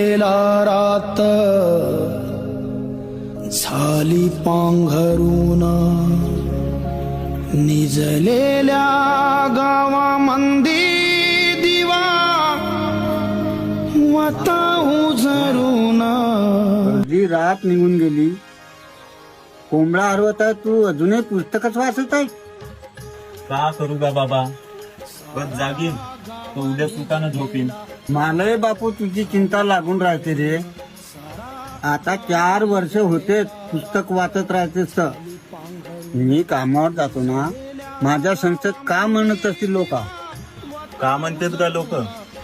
निजलेला रात झाली पांघरून निजलेल्या गावामंदी दिवा वता उजरून जी रात निघून गेली. कोंबडा हरवत आहे, तू अजूनही पुस्तकच वाचत आहे. का करू गा बाबा, बस जागीन तो उद्या सुखानं झोपीन. मलाही बापू तुझी चिंता लागून राहते रे. आता 4 वर्ष होते पुस्तक वाचत राहतेस तर. मी कामावर जातो ना, माझ्या संस्थेत का म्हणत असतील लोक, का म्हणतात का लोक?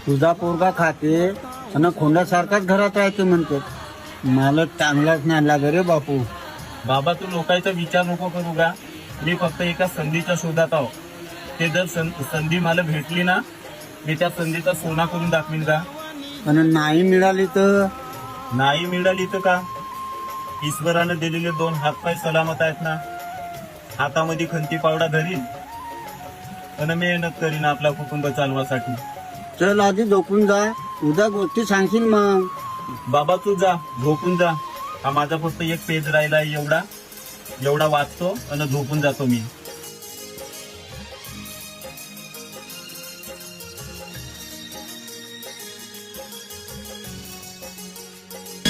तुझा पोरगा खाते आणि खोंडासारखाच घरात राहते म्हणतात. मला चांगलाच नाही लागे रे बापू. बाबा तू लोकांचा विचार नको करू का. मी फक्त एका संधीच्या शोधात आहो. ते जर संधी मला भेटली ना, मी त्या संधीचा सोना करून दाखवीन का. आणि नाही मिळाली तर? नाही मिळाली तर का, ईश्वरानं दिलेले 2 हातपाय सलामत आहेत ना. हातामध्ये खंती पावडा धरीन आणि मेहनत करीन आपला कुटुंब चालवासाठी. चल आधी झोपून जा, उद्या गोष्टी सांगशील मग. बाबा तू जा, झोपून जा. हा माझा फक्त एक पेज राहिला, एवढा वाचतो आणि झोपून जातो मी.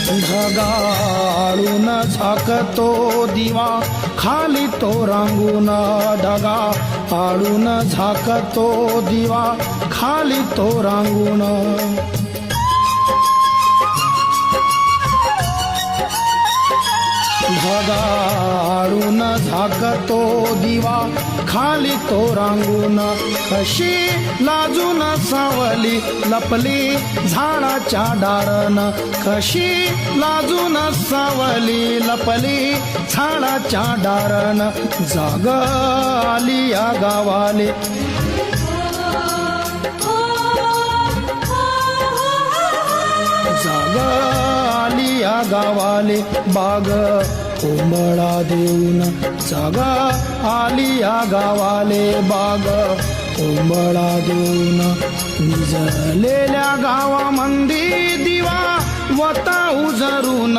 ढगाळून झाकतो दिवा खाली तो रांगून. ढगा आळून झाकतो दिवा खाली तो रांगून. ढगाळून झाकतो दिवा खाली तो रांगून. कशी लाजून सावली लपली झाडाच्या डारन. कशी लाजून सावली लपली झाडाच्या डारन. जाग आली या गावाले जाग आली या गावाले बाग कोंबडा देऊन. जागा आली या गावाले बाग कोंबडा देऊन. निजलेल्या गावामंदी दिवा वता उजरून.